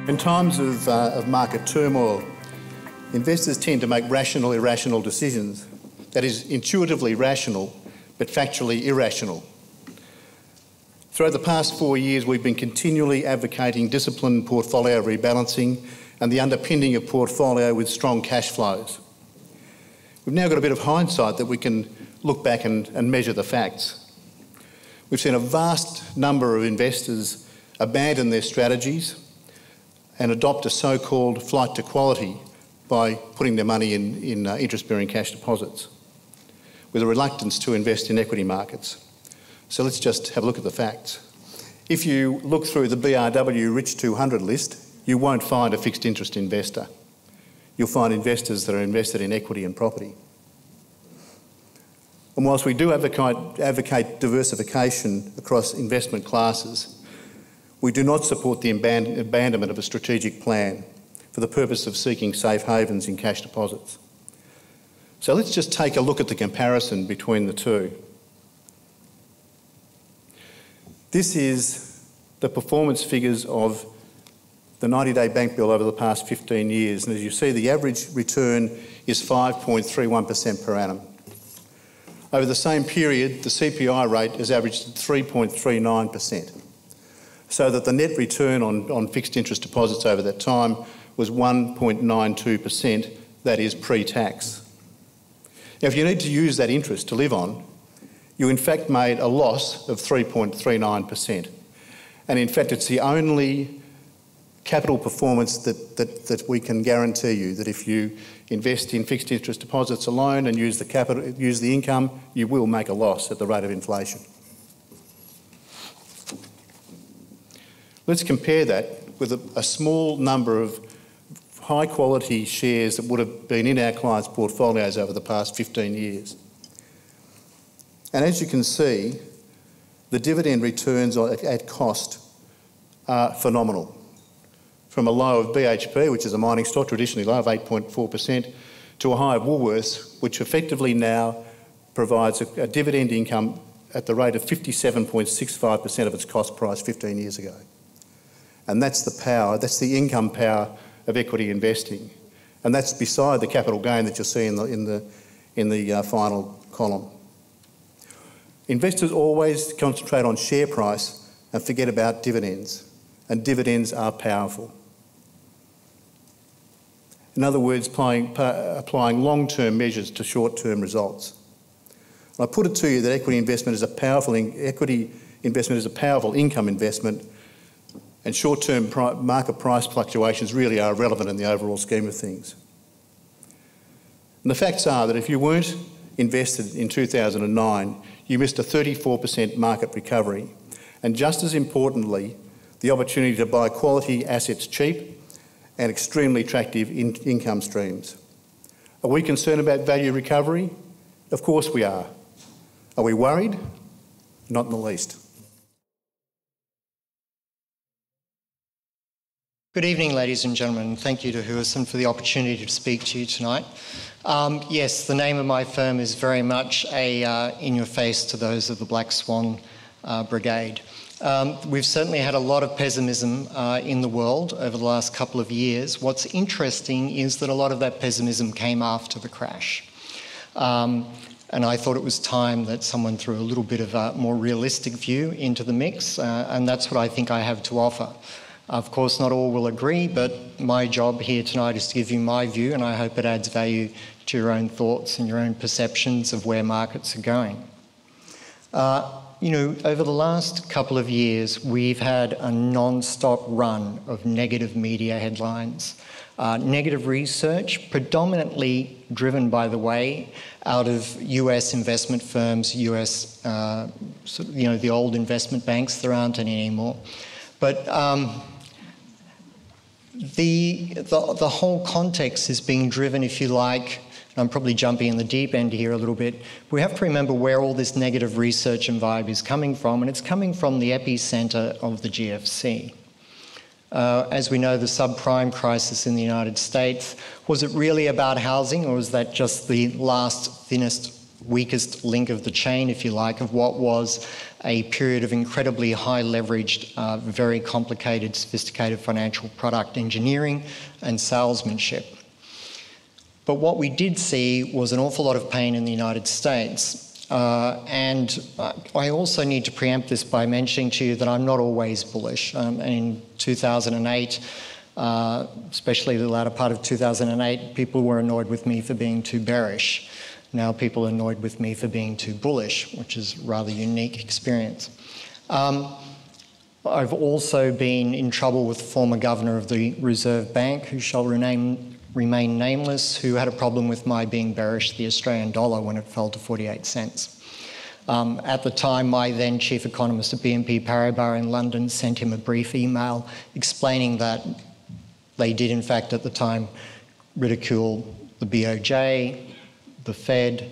In times of market turmoil, investors tend to make rational, irrational decisions. That is, intuitively rational, but factually irrational. Throughout the past 4 years, we've been continually advocating disciplined portfolio rebalancing and the underpinning of portfolio with strong cash flows. We've now got a bit of hindsight that we can look back and measure the facts. We've seen a vast number of investors abandon their strategies and adopt a so-called flight to quality by putting their money in interest-bearing cash deposits with a reluctance to invest in equity markets. So let's just have a look at the facts. If you look through the BRW Rich 200 list, you won't find a fixed interest investor. You'll find investors that are invested in equity and property. And whilst we do advocate diversification across investment classes, we do not support the abandonment of a strategic plan for the purpose of seeking safe havens in cash deposits. So let's just take a look at the comparison between the two. This is the performance figures of the 90-day bank bill over the past 15 years. And as you see, the average return is 5.31% per annum. Over the same period, the CPI rate has averaged 3.39%. So that the net return on fixed interest deposits over that time was 1.92%, that is pre-tax. Now, if you need to use that interest to live on, you in fact made a loss of 3.39%. And in fact, it's the only capital performance that we can guarantee you, that if you invest in fixed interest deposits alone and use the income, you will make a loss at the rate of inflation. Let's compare that with a small number of high-quality shares that would have been in our clients' portfolios over the past 15 years. And as you can see, the dividend returns at cost are phenomenal. From a low of BHP, which is a mining stock, traditionally low of 8.4%, to a high of Woolworths, which effectively now provides a dividend income at the rate of 57.65% of its cost price 15 years ago. And that's the power, that's the income power of equity investing. And that's beside the capital gain that you'll see in the final column. Investors always concentrate on share price and forget about dividends. And dividends are powerful. In other words, applying long-term measures to short-term results. And I put it to you that equity investment is a powerful income investment, and short-term market price fluctuations really are relevant in the overall scheme of things. And the facts are that if you weren't invested in 2009, you missed a 34% market recovery, and just as importantly, the opportunity to buy quality assets cheap and extremely attractive income streams. Are we concerned about value recovery? Of course we are. Are we worried? Not in the least. Good evening, ladies and gentlemen. Thank you to Hewison for the opportunity to speak to you tonight. Yes, the name of my firm is very much in your face to those of the Black Swan Brigade. We've certainly had a lot of pessimism in the world over the last couple of years. What's interesting is that a lot of that pessimism came after the crash. And I thought it was time that someone threw a little bit of a more realistic view into the mix, and that's what I think I have to offer. Of course, not all will agree, but my job here tonight is to give you my view, and I hope it adds value to your own thoughts and your own perceptions of where markets are going. You know, over the last couple of years, we've had a non-stop run of negative media headlines, negative research, predominantly driven, by the way, out of US investment firms, US, the old investment banks. There aren't any anymore. But the whole context is being driven, if you like, I'm probably jumping in the deep end here a little bit. We have to remember where all this negative research and vibe is coming from, and it's coming from the epicenter of the GFC. As we know, the subprime crisis in the United States, was it really about housing, or was that just the last thinnest weakest link of the chain, if you like, of what was a period of incredibly high leveraged, very complicated, sophisticated financial product engineering and salesmanship. But what we did see was an awful lot of pain in the United States. And I also need to preempt this by mentioning to you that I'm not always bullish. In 2008, especially the latter part of 2008, people were annoyed with me for being too bearish. Now people are annoyed with me for being too bullish, which is a rather unique experience. I've also been in trouble with the former governor of the Reserve Bank, who shall remain nameless, who had a problem with my being bearish the Australian dollar when it fell to 48 cents. At the time, my then chief economist at BNP Paribas in London sent him a brief email explaining that they did, in fact, at the time, ridicule the BOJ, the Fed,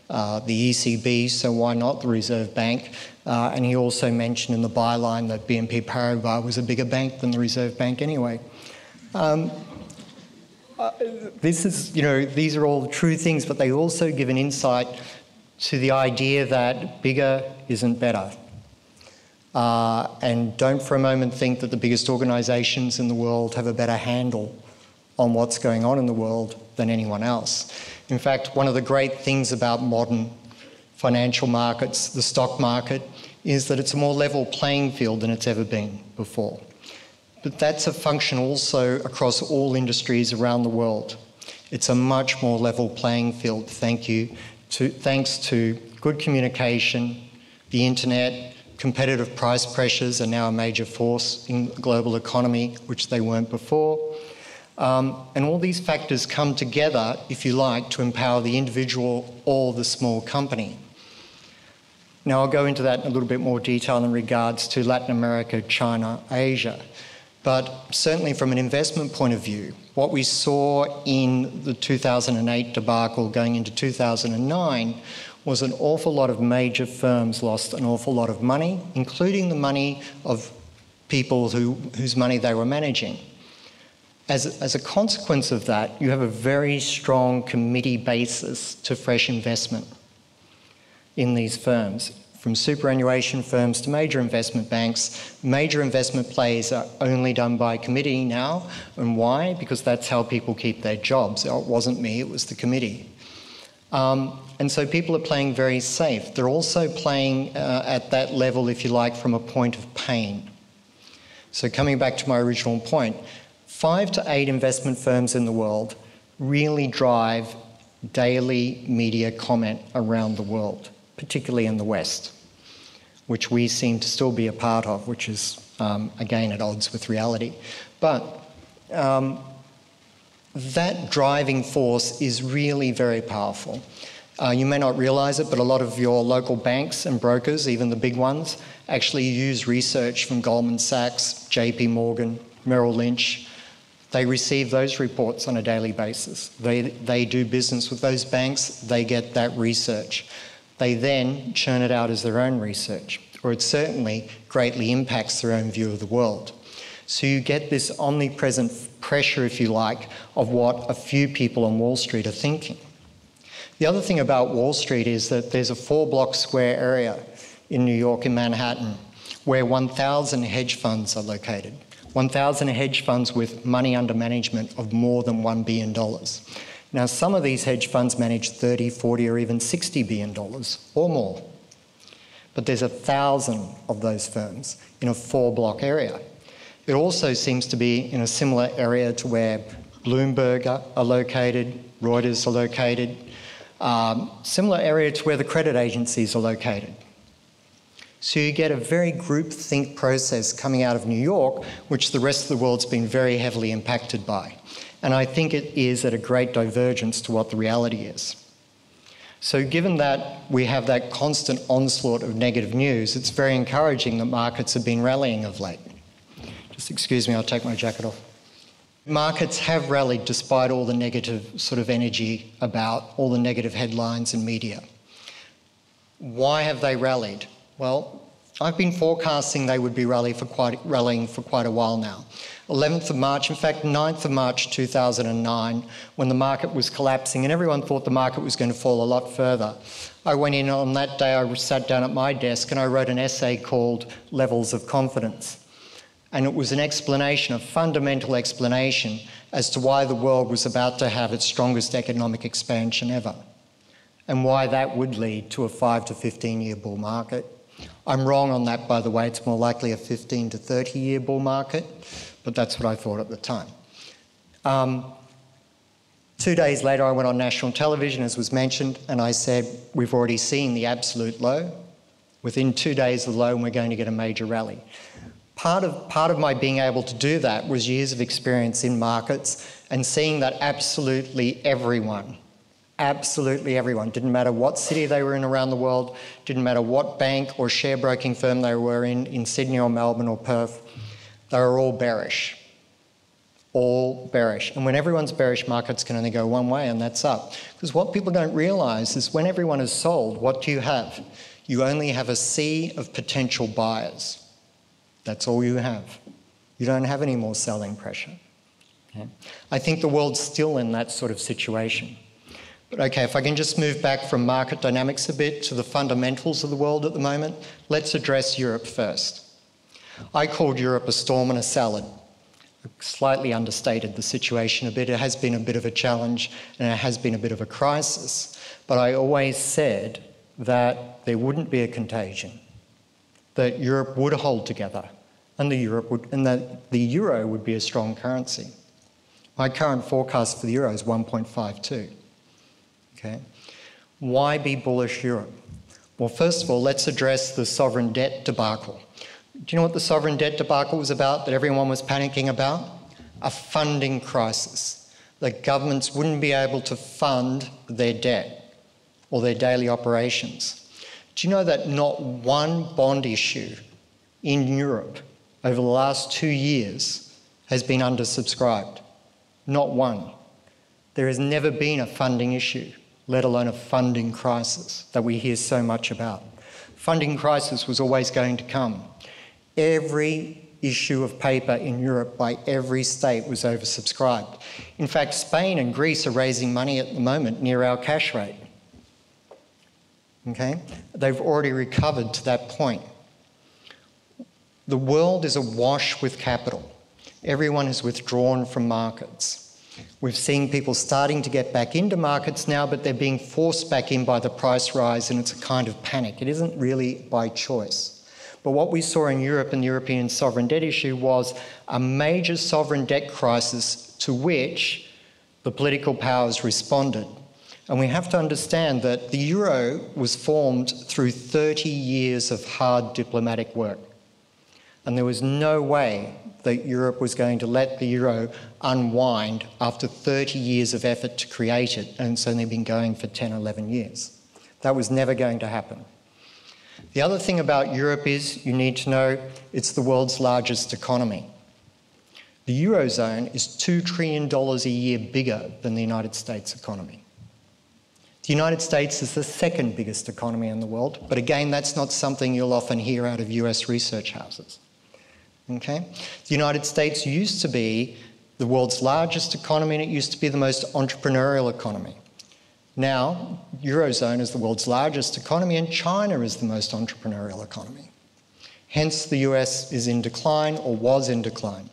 the ECB, so why not the Reserve Bank? And he also mentioned in the byline that BNP Paribas was a bigger bank than the Reserve Bank anyway. These are all true things, but they also give an insight to the idea that bigger isn't better. And don't for a moment think that the biggest organisations in the world have a better handle on what's going on in the world than anyone else. In fact, one of the great things about modern financial markets, the stock market, is that it's a more level playing field than it's ever been before. But that's a function also across all industries around the world. It's a much more level playing field, thanks to good communication, the internet. Competitive price pressures are now a major force in the global economy, which they weren't before. And all these factors come together, if you like, to empower the individual or the small company. Now, I'll go into that in a little bit more detail in regards to Latin America, China, Asia. But certainly from an investment point of view, what we saw in the 2008 debacle going into 2009 was an awful lot of major firms lost an awful lot of money, including the money of people whose money they were managing. As a consequence of that, you have a very strong committee basis to fresh investment in these firms. From superannuation firms to major investment banks, major investment plays are only done by committee now. And why? Because that's how people keep their jobs. It wasn't me, it was the committee. And so people are playing very safe. They're also playing at that level, if you like, from a point of pain. So coming back to my original point, 5 to 8 investment firms in the world really drive daily media comment around the world, particularly in the West, which we seem to still be a part of, which is, again, at odds with reality. But that driving force is really very powerful. You may not realise it, but a lot of your local banks and brokers, even the big ones, actually use research from Goldman Sachs, JP Morgan, Merrill Lynch. They receive those reports on a daily basis. They do business with those banks. They get that research. They then churn it out as their own research, or it certainly greatly impacts their own view of the world. So you get this omnipresent pressure, if you like, of what a few people on Wall Street are thinking. The other thing about Wall Street is that there's a 4-block square area in New York, in Manhattan, where 1,000 hedge funds are located. 1,000 hedge funds with money under management of more than $1 billion. Now, some of these hedge funds manage 30, 40, or even $60 billion or more. But there's 1,000 of those firms in a 4-block area. It also seems to be in a similar area to where Bloomberg are located, Reuters are located, similar area to where the credit agencies are located. So you get a very groupthink process coming out of New York, which the rest of the world's been very heavily impacted by. And I think it is at a great divergence to what the reality is. So given that we have that constant onslaught of negative news, it's very encouraging that markets have been rallying of late. Just excuse me, I'll take my jacket off. Markets have rallied despite all the negative sort of energy about all the negative headlines and media. Why have they rallied? Well, I've been forecasting they would be rallying for quite a while now. 11th of March, in fact 9th of March 2009, when the market was collapsing and everyone thought the market was going to fall a lot further. I went in on that day, I sat down at my desk and I wrote an essay called Levels of Confidence. And it was an explanation, a fundamental explanation as to why the world was about to have its strongest economic expansion ever and why that would lead to a 5 to 15-year bull market. I'm wrong on that, by the way. It's more likely a 15 to 30-year bull market, but that's what I thought at the time. 2 days later, I went on national television, as was mentioned, and I said, we've already seen the absolute low. Within 2 days of the low, and we're going to get a major rally. Part of my being able to do that was years of experience in markets and seeing that absolutely everyone, didn't matter what city they were in around the world, didn't matter what bank or share broking firm they were in Sydney or Melbourne or Perth, they were all bearish. All bearish. And when everyone's bearish, markets can only go one way, and that's up. Because what people don't realise is when everyone is sold, what do you have? You only have a sea of potential buyers. That's all you have. You don't have any more selling pressure. Okay? I think the world's still in that sort of situation. But okay, if I can just move back from market dynamics a bit to the fundamentals of the world at the moment, let's address Europe first. I called Europe a storm and a salad. I slightly understated the situation a bit. It has been a bit of a challenge and it has been a bit of a crisis. But I always said that there wouldn't be a contagion, that Europe would hold together and that the euro would be a strong currency. My current forecast for the euro is 1.52. Okay. Why be bullish Europe? Well, first of all, let's address the sovereign debt debacle. Do you know what the sovereign debt debacle was about, that everyone was panicking about? A funding crisis. That governments wouldn't be able to fund their debt or their daily operations. Do you know that not one bond issue in Europe over the last 2 years has been undersubscribed? Not one. There has never been a funding issue, let alone a funding crisis that we hear so much about. Funding crisis was always going to come. Every issue of paper in Europe by every state was oversubscribed. In fact, Spain and Greece are raising money at the moment near our cash rate. Okay? They've already recovered to that point. The world is awash with capital. Everyone has withdrawn from markets. We've seen people starting to get back into markets now, but they're being forced back in by the price rise, and it's a kind of panic. It isn't really by choice. But what we saw in Europe and the European sovereign debt issue was a major sovereign debt crisis to which the political powers responded. And we have to understand that the euro was formed through 30 years of hard diplomatic work. And there was no way that Europe was going to let the euro unwind after 30 years of effort to create it, and it's only been going for 10 or 11 years. That was never going to happen. The other thing about Europe is you need to know it's the world's largest economy. The Eurozone is $2 trillion a year bigger than the United States economy. The United States is the second biggest economy in the world, but again, that's not something you'll often hear out of US research houses. Okay? The United States used to be the world's largest economy and it used to be the most entrepreneurial economy. Now, Eurozone is the world's largest economy and China is the most entrepreneurial economy. Hence, the US is in decline or was in decline.